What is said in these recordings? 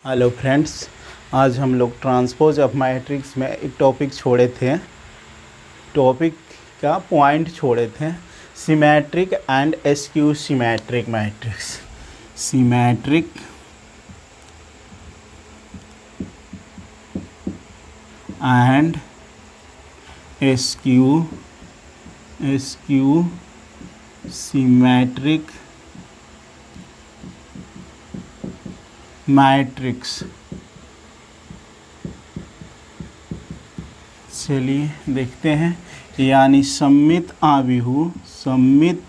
Hello friends, आज हम लोग ट्रांसपोज ऑफ मैट्रिक्स में एक टॉपिक छोड़े थे। टॉपिक का पॉइंट छोड़े थे symmetric and askew symmetric matrix. Symmetric and askew symmetric matrix. चलिए देखते हैं, यानी सममित आव्यूह, सममित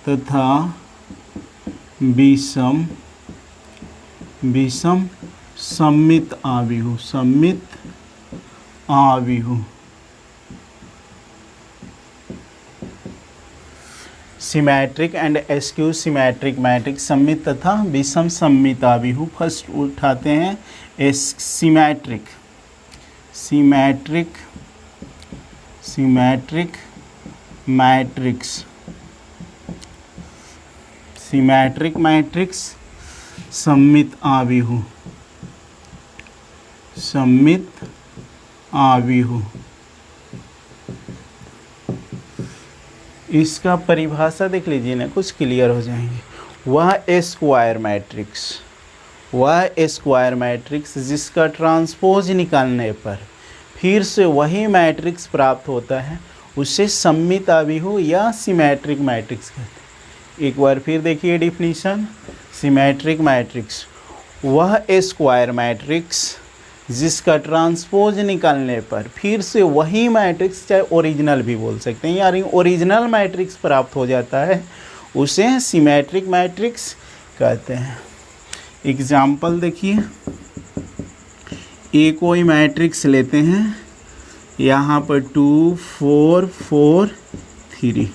तथा विषम सममित आव्यूह, symmetric and askew symmetric matrix, सममित तथा विषम सममित आव्यूह। फर्स्ट उठाते हैं सिमेट्रिक मैट्रिक्स। सिमेट्रिक मैट्रिक्स सममित आव्यूह। इसका परिभाषा देख लीजिए ना, कुछ क्लियर हो जाएंगे। वह स्क्वायर मैट्रिक्स जिसका ट्रांसपोज निकालने पर फिर से वही मैट्रिक्स प्राप्त होता है, उसे सममित आव्यूह या सिमेट्रिक मैट्रिक्स कहते हैं। एक बार फिर देखिए डिफिनीशन। सिमेट्रिक मैट्रिक्स वह स्क्वायर मैट्रिक्स जिसका ट्रांसपोज निकालने पर फिर से वही मैट्रिक्स, चाहे ओरिजिनल भी बोल सकते हैं, यानी ओरिजिनल मैट्रिक्स प्राप्त हो जाता है, उसे सिमेट्रिक मैट्रिक्स कहते हैं। एग्जाम्पल देखिए, एक कोई मैट्रिक्स लेते हैं, यहाँ पर 2 4 4 3।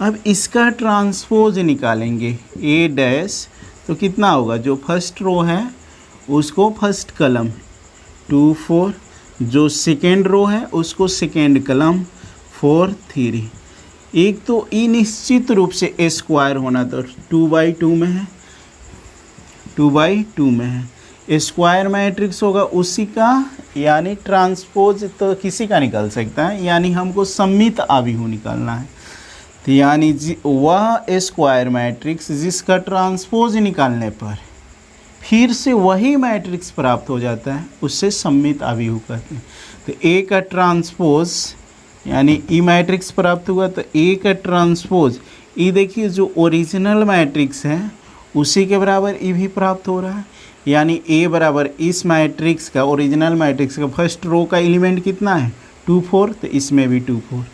अब इसका ट्रांसपोज निकालेंगे ए डैश, तो कितना होगा? जो फर्स्ट रो है उसको फर्स्ट कलम 2 4, जो सेकेंड रो है उसको सेकेंड कलम 4 3। एक तो ई निश्चित रूप से स्क्वायर होना, तो 2/2 में है, 2/2 में है। स्क्वायर मैट्रिक्स होगा उसी का, यानी ट्रांसपोज तो किसी का निकल सकता है, यानी हमको सममित आव्यूह निकालना है। तो यानी वह स्क्वायर मैट्रिक्स जिसका ट्रांसपोज निकालने पर फिर से वही मैट्रिक्स प्राप्त हो जाता है, उससे सममित आव्यूह कहते हैं। तो ए का ट्रांसपोज, यानी ई मैट्रिक्स प्राप्त हुआ, तो ए का ट्रांसपोज ई देखिए जो ओरिजिनल मैट्रिक्स है उसी के बराबर ई भी प्राप्त हो रहा है, यानी ए बराबर इस मैट्रिक्स का, ओरिजिनल मैट्रिक्स का फर्स्ट रो का एलिमेंट कितना है? 2 4, तो इसमें भी 2 4।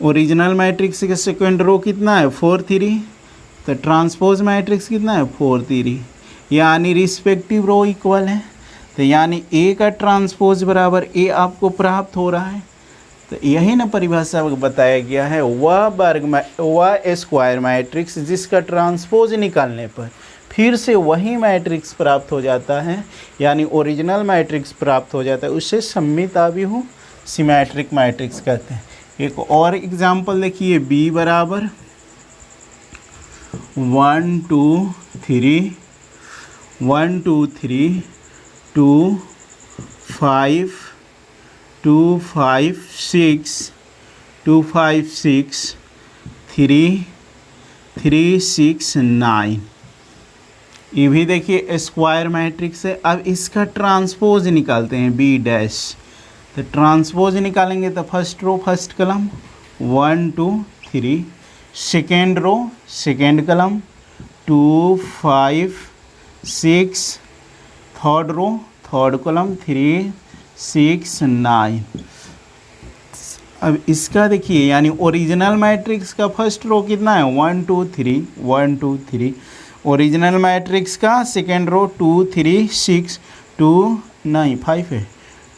ओरिजिनल मैट्रिक्स का सेकेंड रो कितना है? 4 3, तो ट्रांसपोज मैट्रिक्स कितना है? 4 3, यानी रिस्पेक्टिव रो इक्वल है। तो यानी ए का ट्रांसपोज बराबर ए आपको प्राप्त हो रहा है। तो यही ना परिभाषा बताया गया है, वह स्क्वायर मैट्रिक्स जिसका ट्रांसपोज निकालने पर फिर से वही मैट्रिक्स प्राप्त हो जाता है, यानी ओरिजिनल मैट्रिक्स प्राप्त हो जाता है, उससे सममित आव्यूह सिमेट्रिक मैट्रिक्स कहते हैं। एक और एग्जाम्पल देखिए, बी बराबर 1 2 3 1 2 3 2 5 2 5 6 2 5 6 3 3 6 9। ये भी देखिए स्क्वायर मैट्रिक्स है। अब इसका ट्रांसपोज निकालते हैं बी डैश। तो ट्रांसपोज निकालेंगे तो फर्स्ट रो फर्स्ट कलम 1 2 3, सेकेंड रो सेकेंड कलम 2 5 6, थर्ड रो थर्ड कॉलम 3 6 9। अब इसका देखिए, यानी ओरिजिनल मैट्रिक्स का फर्स्ट रो कितना है? 1 2 3 1 2 3। ओरिजिनल मैट्रिक्स का सेकेंड रो 2 3 6 2 नहीं 5 है,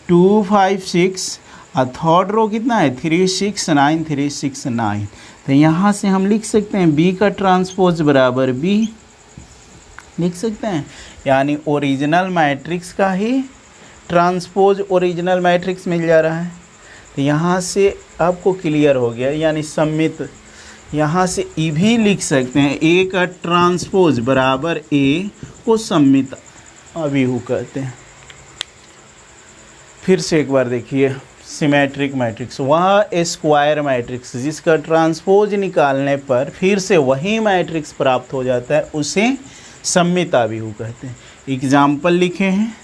2 5 6, और थर्ड रो कितना है? 3 6 9 3 6 9। तो यहाँ से हम लिख सकते हैं बी का ट्रांसपोज बराबर बी लिख सकते हैं, यानी ओरिजिनल मैट्रिक्स का ही ट्रांसपोज ओरिजिनल मैट्रिक्स मिल जा रहा है। तो यहाँ से आपको क्लियर हो गया, यानी सममित। यहाँ से ई भी लिख सकते हैं, ए का ट्रांसपोज बराबर ए को सममित अभिहु कहते हैं। फिर से एक बार देखिए, सिमेट्रिक मैट्रिक्स, वह स्क्वायर मैट्रिक्स जिसका ट्रांसपोज निकालने पर फिर से वही मैट्रिक्स प्राप्त हो जाता है, उसे सममित अभिहु कहते हैं। एग्जाम्पल लिखे हैं,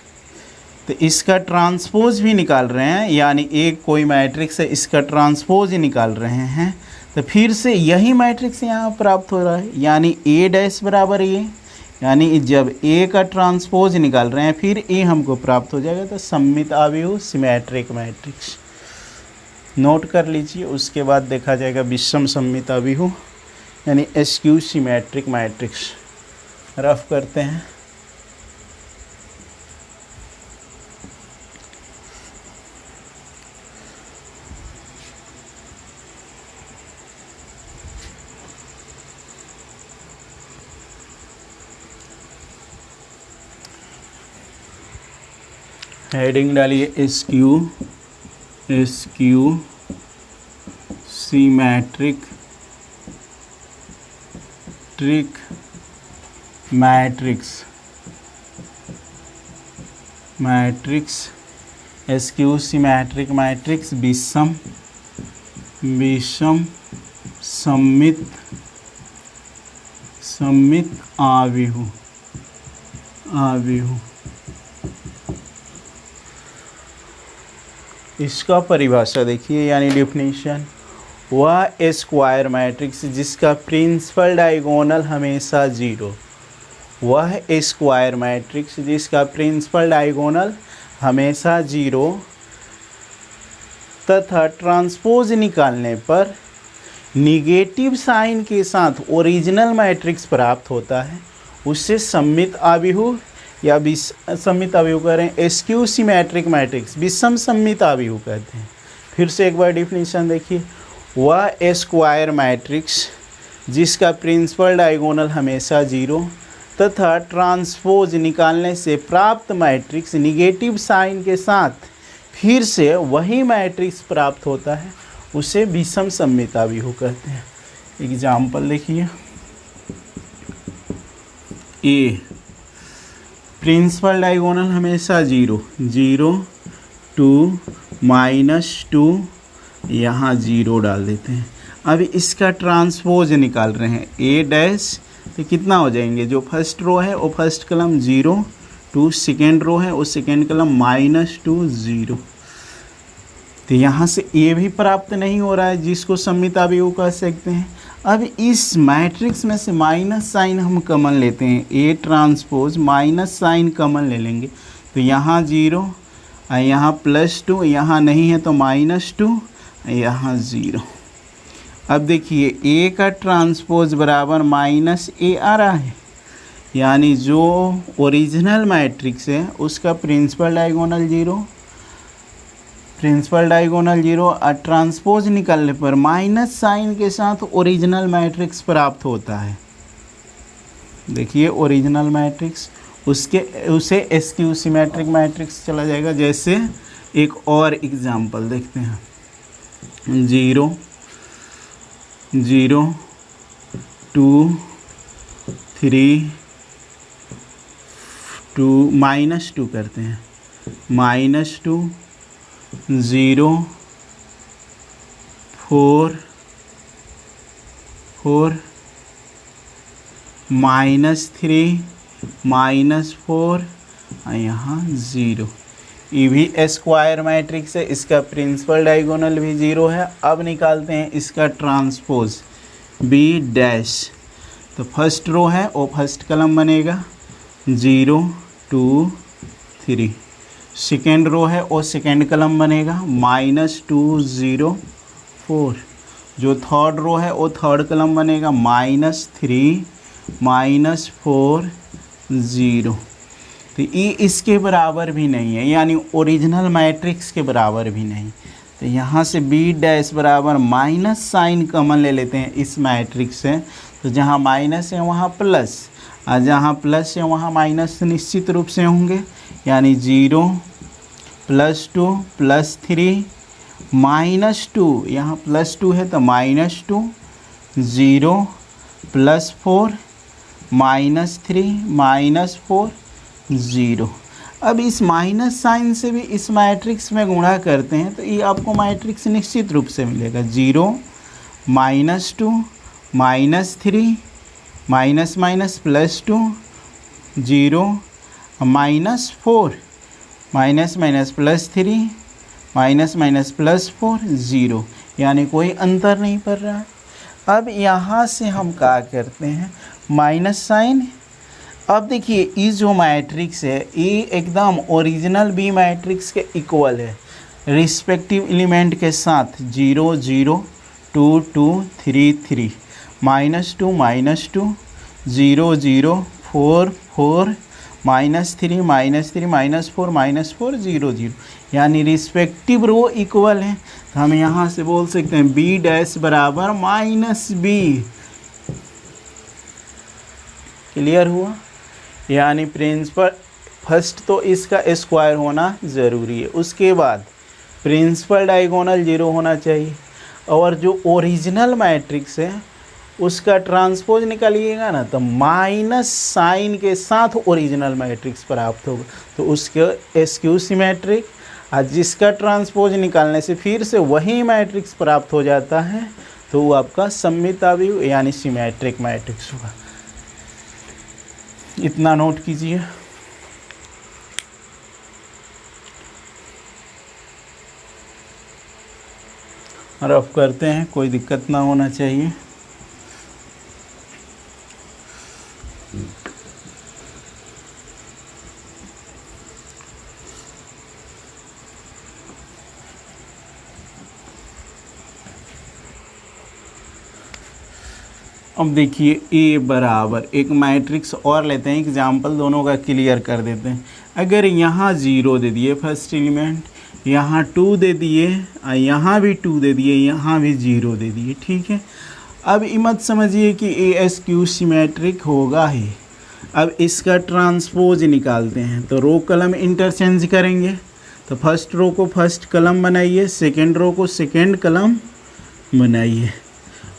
तो इसका ट्रांसपोज भी निकाल रहे हैं, यानी एक कोई मैट्रिक्स है, इसका ट्रांसपोज निकाल रहे हैं, तो फिर से यही मैट्रिक्स यहाँ प्राप्त हो रहा है, यानी ए डैश बराबर ए, यानी जब ए का ट्रांसपोज निकाल रहे हैं फिर ए हमको प्राप्त हो जाएगा, तो सममित अभिहु सिमेट्रिक मैट्रिक्स। नोट कर लीजिए, उसके बाद देखा जाएगा विषम सममित अभिहु यानी स्क्यू सिमेट्रिक मैट्रिक्स। रफ करते हैं। हेडिंग डालिए skew symmetric matrix skew symmetric matrix विषम सममित अभिहु। इसका परिभाषा देखिए, यानी डेफिनेशन, वह स्क्वायर मैट्रिक्स जिसका प्रिंसिपल डायगोनल हमेशा जीरो, वह स्क्वायर मैट्रिक्स जिसका प्रिंसिपल डायगोनल हमेशा जीरो तथा ट्रांसपोज निकालने पर निगेटिव साइन के साथ ओरिजिनल मैट्रिक्स प्राप्त होता है, उससे सममित अभिहु या सममित अभिहु कह रहे हैं, स्क्यू सिमेट्रिक मैट्रिक्स विषम सममित अभिहु कहते हैं। फिर से एक बार डेफिनेशन देखिए, वह स्क्वायर मैट्रिक्स जिसका प्रिंसिपल डायगोनल हमेशा जीरो तथा ट्रांसपोज निकालने से प्राप्त मैट्रिक्स निगेटिव साइन के साथ फिर से वही मैट्रिक्स प्राप्त होता है, उसे विषम सममित अभिहु कहते हैं। एग्जाम्पल देखिए, ए प्रिंसिपल डायगोनल हमेशा जीरो, 2 -2, यहाँ 0 डाल देते हैं। अब इसका ट्रांसपोज निकाल रहे हैं, ए डैश, तो कितना हो जाएंगे, जो फर्स्ट रो है वो फर्स्ट कलम 0, 2 सेकेंड रो है वो सेकेंड कलम -2 0। तो यहाँ से ए भी प्राप्त नहीं हो रहा है, जिसको सममित अभिहु कह सकते हैं। अब इस मैट्रिक्स में से माइनस साइन हम कॉमन लेते हैं, A transpose minus sign common ले लेंगे, तो यहाँ 0, यहाँ +2, यहाँ नहीं है तो -2, यहाँ 0। अब देखिए ए का ट्रांसपोज बराबर -a आ रहा है, यानी जो ओरिजिनल मैट्रिक्स है उसका प्रिंसिपल डायगोनल 0 और ट्रांसपोज निकालने पर माइनस साइन के साथ ओरिजिनल मैट्रिक्स प्राप्त होता है। देखिए ओरिजिनल मैट्रिक्स, उसे स्क्यू सिमेट्रिक मैट्रिक्स चला जाएगा। जैसे एक और एग्जांपल देखते हैं, 0 0 2 3 2 -2 करते हैं, -2 0 4 4 -3 -4 यहाँ 0। ये भी स्क्वायर मैट्रिक्स है, इसका प्रिंसिपल डायगोनल भी 0 है। अब निकालते हैं इसका ट्रांसपोज, बी डैश, तो फर्स्ट रो है वो फर्स्ट कलम बनेगा 0 2 3, सेकेंड रो है वो सेकेंड कलम बनेगा -2 0 4, जो थर्ड रो है वो थर्ड कलम बनेगा -3 -4 0। तो ये इसके बराबर भी नहीं है, यानी ओरिजिनल मैट्रिक्स के बराबर भी नहीं। तो यहाँ से बी डैश बराबर माइनस साइन कॉमन ले लेते हैं इस मैट्रिक्स से, तो जहाँ माइनस है वहाँ प्लस, और जहाँ प्लस है वहाँ माइनस निश्चित रूप से होंगे, यानी 0 +2 +3 -2, यहाँ +2 है तो -2 0 +4 -3 -4 0। अब इस माइनस साइन से भी इस मैट्रिक्स में गुणा करते हैं तो ये आपको मैट्रिक्स निश्चित रूप से मिलेगा। 0 -2 -3 minus minus +2 0 -4 minus minus +3 minus minus +4 0, यानी कोई अंतर नहीं पड़ रहा है। अब यहाँ से हम क्या करते हैं, माइनस साइन। अब देखिए ये जो मैट्रिक्स है ये एकदम ओरिजिनल बी मैट्रिक्स के इक्वल है रिस्पेक्टिव एलिमेंट के साथ। 0 0 2 2 3 3 -2 -2 0 0 4 4 -3 -4 -4 0 0, यानी रिस्पेक्टिव रो इक्वल है। तो हम यहाँ से बोल सकते हैं बी डैश बराबर -b। क्लियर हुआ? यानी प्रिंसिपल फर्स्ट तो इसका स्क्वायर होना ज़रूरी है, उसके बाद प्रिंसिपल डायगोनल 0 होना चाहिए, और जो ओरिजिनल मैट्रिक्स है उसका ट्रांसपोज निकालिएगा ना तो माइनस साइन के साथ ओरिजिनल मैट्रिक्स प्राप्त होगा, तो उसके स्क्यू सिमेट्रिक। और जिसका ट्रांसपोज निकालने से फिर से वही मैट्रिक्स प्राप्त हो जाता है तो वो आपका सममित अवयव यानी सिमेट्रिक मैट्रिक्स होगा। इतना नोट कीजिए। रफ करते हैं, कोई दिक्कत ना होना चाहिए। अब देखिए ए बराबर एक मैट्रिक्स और लेते हैं, एग्जाम्पल दोनों का क्लियर कर देते हैं। अगर यहाँ 0 दे दिए फर्स्ट एलिमेंट, यहाँ 2 दे दिए, यहाँ भी 2 दे दिए, यहाँ भी 0 दे दिए, ठीक है। अब ये मत समझिए कि ए स्क्यू सिमेट्रिक होगा ही। अब इसका ट्रांसपोज निकालते हैं तो रो कलम इंटरचेंज करेंगे। तो फर्स्ट रो को फर्स्ट कलम बनाइए, सेकेंड रो को सेकेंड कलम बनाइए।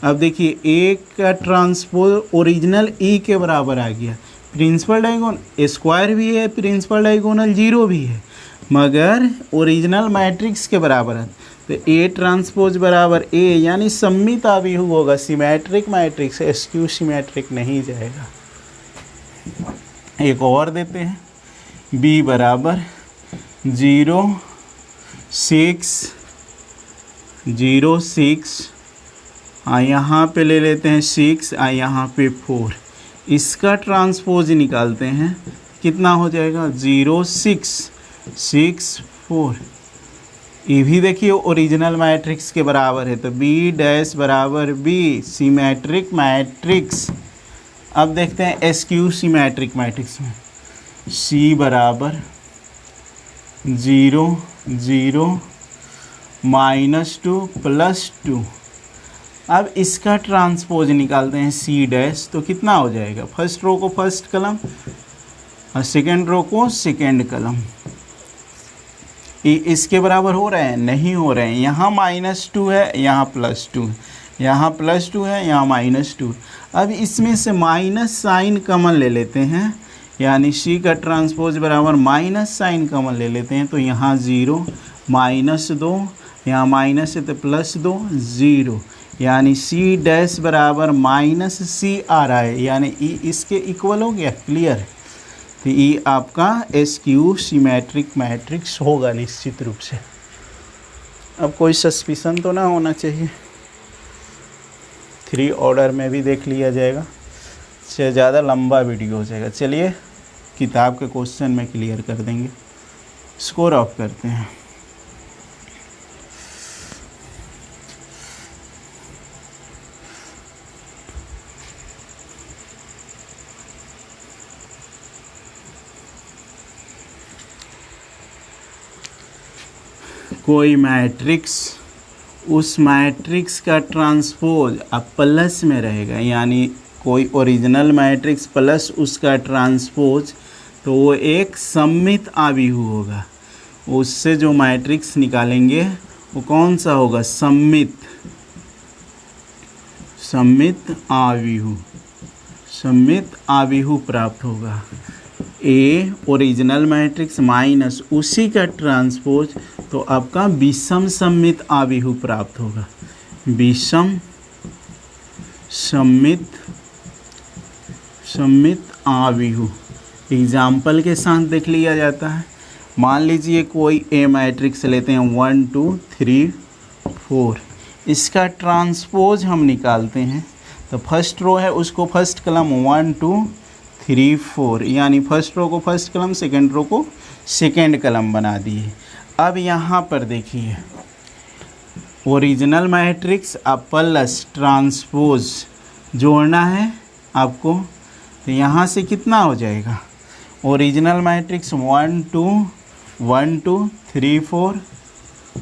अब देखिए ए का ट्रांसपोज ओरिजिनल ई के बराबर आ गया। प्रिंसिपल डायगोनल स्क्वायर भी है, प्रिंसिपल डायगोनल 0 भी है, मगर ओरिजिनल मैट्रिक्स के बराबर है। तो ए ट्रांसपोज बराबर ए, यानी सममित अवयव होगा, सिमेट्रिक मैट्रिक्स, स्क्यू सिमेट्रिक नहीं जाएगा। एक और देते हैं, बी बराबर 0 6 0 6, यहाँ पे ले लेते हैं 6, यहाँ पे 4। इसका ट्रांसपोज निकालते हैं, कितना हो जाएगा 0 6 6 4। ये भी देखिए ओरिजिनल मैट्रिक्स के बराबर है, तो बी डैश बराबर बी, सिमेट्रिक मैट्रिक्स। अब देखते हैं स्क्यू सिमेट्रिक मैट्रिक्स में, सी बराबर 0 0 -2 +2। अब इसका ट्रांसपोज निकालते हैं सी डैश, तो कितना हो जाएगा, फर्स्ट रो को फर्स्ट कलम और सेकेंड रो को सेकेंड कलम। ये इसके बराबर हो रहे हैं, नहीं हो रहे हैं। यहाँ -2 है, यहाँ +2 है, यहाँ +2 है, यहाँ -2। अब इसमें से माइनस साइन कॉमन ले लेते हैं, यानी सी का ट्रांसपोज बराबर माइनस साइन कॉमन ले लेते हैं, तो यहाँ 0 -2, यहाँ माइनस है तो +2 0, यानी सी डैश बराबर -c आ रहा है, यानी ई इसके इक्वल हो गया। क्लियर? तो ये आपका स्क्यू सिमेट्रिक मैट्रिक्स होगा निश्चित रूप से। अब कोई सस्पिशन तो ना होना चाहिए। 3 ऑर्डर में भी देख लिया जाएगा, इससे ज़्यादा लंबा वीडियो हो जाएगा। चलिए किताब के क्वेश्चन में क्लियर कर देंगे। स्कोर ऑफ करते हैं। कोई मैट्रिक्स, उस मैट्रिक्स का ट्रांसपोज अब प्लस में रहेगा, यानी कोई ओरिजिनल मैट्रिक्स प्लस उसका ट्रांसपोज, तो वो एक सममित अवयव होगा। उससे जो मैट्रिक्स निकालेंगे वो कौन सा होगा, सममित अवयव, सममित आव्यूह प्राप्त होगा। ए ओरिजिनल मैट्रिक्स माइनस उसी का ट्रांसपोज, तो आपका विषम सममित आव्यूह प्राप्त होगा। विषम सममित आव्यूह एग्जाम्पल के साथ देख लिया जाता है। मान लीजिए कोई ए मैट्रिक्स लेते हैं 1 2 3 4, इसका ट्रांसपोज हम निकालते हैं। तो फर्स्ट रो है उसको फर्स्ट कलम 1 2 3 4, यानी फर्स्ट रो को फर्स्ट कलम, सेकंड रो को सेकंड कलम बना दिए। अब यहाँ पर देखिए ओरिजिनल मैट्रिक्स अब प्लस ट्रांसपोज जोड़ना है आपको, तो यहाँ से कितना हो जाएगा, ओरिजिनल मैट्रिक्स 1 2 1 2 3 4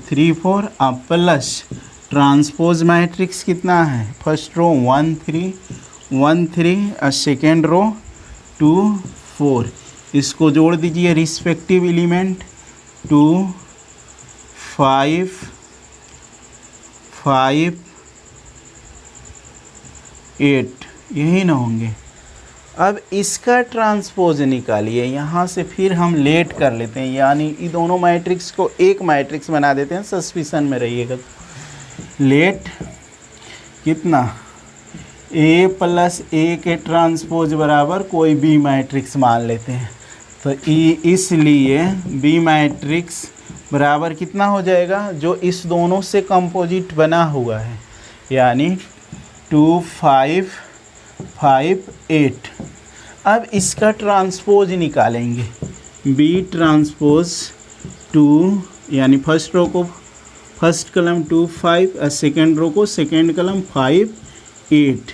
3 4 अब प्लस ट्रांसपोज मैट्रिक्स कितना है, फर्स्ट रो 1 3 1 3 और सेकेंड रो 2 4, इसको जोड़ दीजिए रिस्पेक्टिव एलिमेंट 2 5 5 8, यही ना होंगे। अब इसका ट्रांसपोज निकालिए, यहाँ से फिर हम लेट कर लेते हैं, यानी ये दोनों मैट्रिक्स को एक मैट्रिक्स बना देते हैं, सस्पिशन में रहिएगा। लेट कितना, ए प्लस ए के ट्रांसपोज बराबर कोई बी मैट्रिक्स मान लेते हैं, तो इसलिए बी मैट्रिक्स बराबर कितना हो जाएगा, जो इस दोनों से कंपोजिट बना हुआ है, यानी 2 5 5 8। अब इसका ट्रांसपोज निकालेंगे, बी ट्रांसपोज 2, यानी फर्स्ट रो को फर्स्ट कलम 2 5 और सेकेंड रो को सेकेंड कलम 5 8।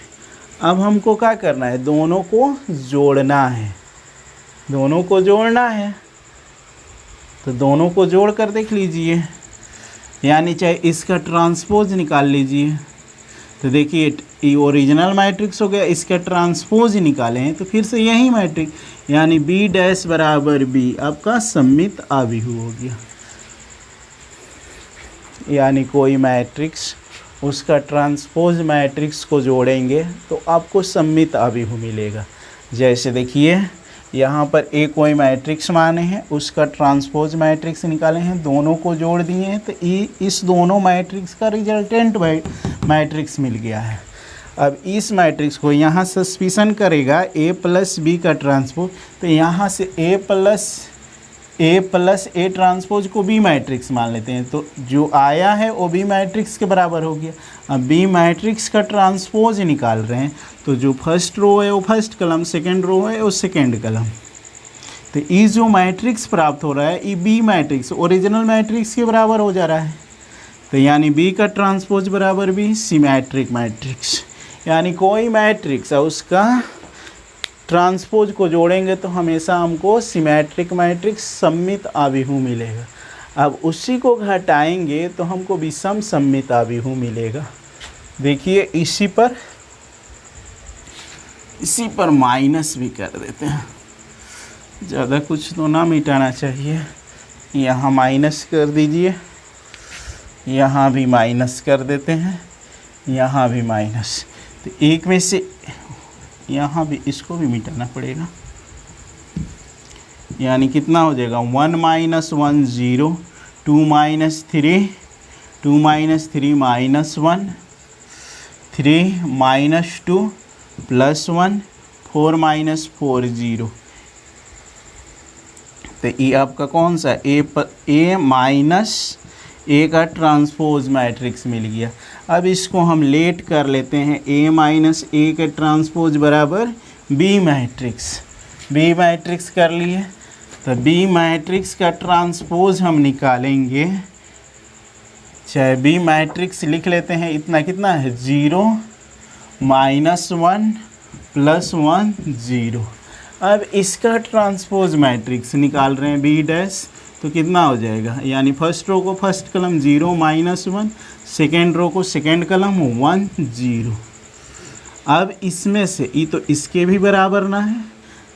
अब हमको क्या करना है, दोनों को जोड़ना है, दोनों को जोड़ना है, तो दोनों को जोड़ कर देख लीजिए, यानी चाहे इसका ट्रांसपोज निकाल लीजिए। तो देखिए ये ओरिजिनल मैट्रिक्स हो गया, इसका ट्रांसपोज निकाले हैं तो फिर से यही मैट्रिक्स, यानी बी डैश बराबर बी आपका सममित आव्यूह हो गया। यानी कोई मैट्रिक्स उसका ट्रांसपोज मैट्रिक्स को जोड़ेंगे तो आपको सममित आव्यूह मिलेगा। जैसे देखिए यहाँ पर ए कोई मैट्रिक्स माने हैं, उसका ट्रांसपोज मैट्रिक्स निकाले हैं, दोनों को जोड़ दिए हैं, तो इस दोनों मैट्रिक्स का रिजल्टेंट मैट्रिक्स मिल गया है। अब इस मैट्रिक्स को यहाँ सस्पिशन करेगा ए प्लस बी का ट्रांसपोज, तो यहाँ से ए प्लस ए ट्रांसपोज को बी मैट्रिक्स मान लेते हैं, तो जो आया है वो बी मैट्रिक्स के बराबर हो गया। अब बी मैट्रिक्स का ट्रांसपोज निकाल रहे हैं, तो जो फर्स्ट रो है वो फर्स्ट कलम, सेकंड रो है वो सेकंड कलम, तो ये जो मैट्रिक्स प्राप्त हो रहा है ये बी मैट्रिक्स ओरिजिनल मैट्रिक्स के बराबर हो जा रहा है। तो यानी बी का ट्रांसपोज बराबर बी सिमेट्रिक मैट्रिक्स, यानी कोई मैट्रिक्स है उसका ट्रांसपोज को जोड़ेंगे तो हमेशा हमको सिमेट्रिक मैट्रिक्स सममित आव्यूह मिलेगा। अब उसी को घटाएंगे तो हमको विषम सममित आव्यूह मिलेगा। देखिए इसी पर माइनस भी कर देते हैं, ज़्यादा कुछ तो ना मिटाना चाहिए। यहाँ माइनस कर दीजिए, यहाँ भी माइनस कर देते हैं, यहाँ भी माइनस, तो एक में से यहाँ भी इसको भी मिटाना पड़ेगा, यानी कितना हो जाएगा 1 - 1 0, 2 - 3 2 - 3 -1, 3 - 2 +1, 4 - 4 0। तो ये आपका कौन सा ए माइनस ए का ट्रांसपोज मैट्रिक्स मिल गया। अब इसको हम लेट कर लेते हैं, ए माइनस ए का ट्रांसपोज बराबर बी मैट्रिक्स, बी मैट्रिक्स कर लिए। तो बी मैट्रिक्स का ट्रांसपोज हम निकालेंगे, चाहे बी मैट्रिक्स लिख लेते हैं, इतना कितना है 0 -1 +1 0। अब इसका ट्रांसपोज मैट्रिक्स निकाल रहे हैं बी डैश, तो कितना हो जाएगा, यानी फर्स्ट रो को फर्स्ट कलम 0 -1, सेकेंड रो को सेकेंड कलम 1 0। अब इसमें से ये तो इसके भी बराबर ना है,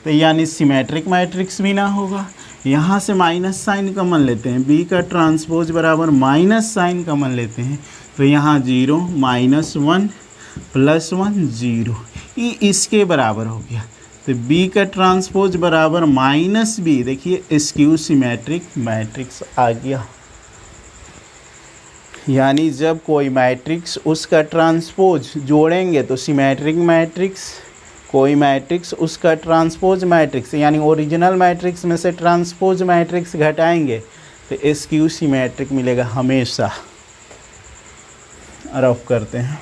तो यानी सिमेट्रिक मैट्रिक्स भी ना होगा। यहाँ से माइनस साइन कॉमन लेते हैं, बी का ट्रांसपोज बराबर माइनस साइन कॉमन लेते हैं, तो यहाँ 0 -1 +1 0, ये इसके बराबर हो गया। तो बी का ट्रांसपोज बराबर -b, देखिए स्क्यू सिमेट्रिक मैट्रिक्स आ गया। यानी जब कोई मैट्रिक्स उसका ट्रांसपोज जोड़ेंगे तो सिमेट्रिक मैट्रिक्स, कोई मैट्रिक्स उसका ट्रांसपोज मैट्रिक्स यानी ओरिजिनल मैट्रिक्स में से ट्रांसपोज मैट्रिक्स घटाएंगे तो स्क्यू सिमेट्रिक मिलेगा हमेशा। रफ करते हैं।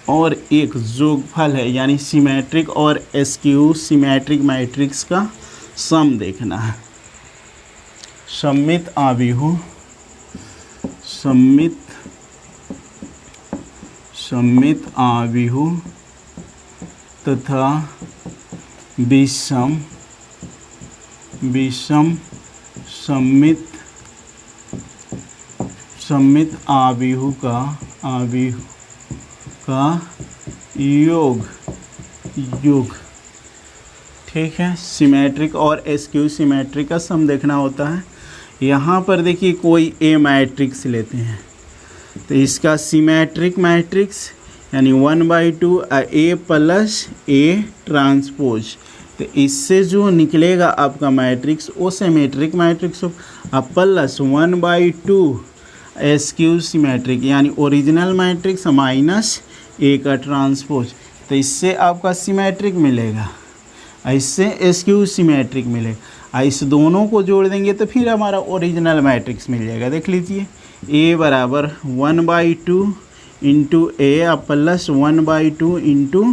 और एक जोगफल है, यानी सिमेट्रिक और स्क्यू सिमेट्रिक मैट्रिक्स का सम देखना है। सममित आव्यूह, सममित आव्यूह तथा विषम सममित आव्यूह का योग। ठीक है, सिमेट्रिक और स्क्यू सिमेट्रिक का सम देखना होता है। यहाँ पर देखिए कोई ए मैट्रिक्स लेते हैं तो इसका सिमेट्रिक मैट्रिक्स यानी 1/2 ए प्लस ए ट्रांसपोज, तो इससे जो निकलेगा आपका मैट्रिक्स वो सिमेट्रिक मैट्रिक्स हो। अब प्लस 1/2 स्क्यू सिमेट्रिक यानी ओरिजिनल मैट्रिक्स माइनस ए का ट्रांसपोज, तो इससे आपका सिमेट्रिक मिलेगा, इससे स्क्यू सिमेट्रिक मिलेगा। इस दोनों को जोड़ देंगे तो फिर हमारा ओरिजिनल मैट्रिक्स मिल जाएगा। देख लीजिए ए बराबर 1/2 इंटू ए प्लस 1/2 इंटू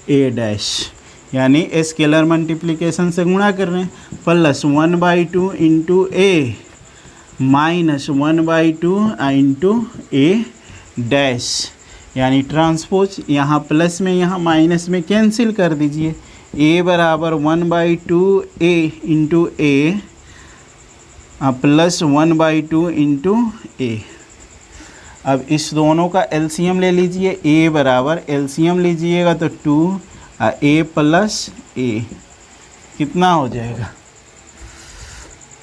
ए डैश, यानी स्केलर मल्टीप्लिकेशन से गुणा कर रहे हैं। प्लस 1/2 इंटू ए माइनस 1/2 इंटू ए डैश, यानी ट्रांसपोज। यहाँ प्लस में यहाँ माइनस में कैंसिल कर दीजिए। ए बराबर 1/2 ए इंटू ए प्लस 1/2 इंटू ए। अब इस दोनों का एलसीएम ले लीजिए। ए बराबर एलसीएम लीजिएगा तो 2 ए प्लस ए कितना हो जाएगा,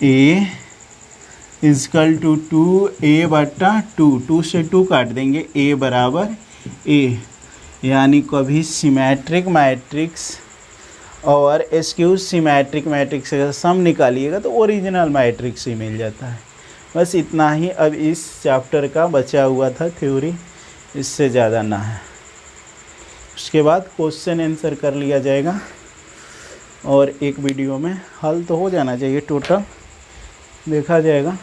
ए इजकल टू 2a/2, 2 से 2 काट देंगे, ए बराबर ए। यानी कभी सिमेट्रिक मैट्रिक्स और स्क्यू सिमेट्रिक मैट्रिक्स का सम निकालिएगा तो ओरिजिनल मैट्रिक्स ही मिल जाता है। बस इतना ही अब इस चैप्टर का बचा हुआ था थ्योरी, इससे ज़्यादा ना है। उसके बाद क्वेश्चन आंसर कर लिया जाएगा और एक वीडियो में हल तो हो जाना चाहिए, टोटल देखा जाएगा।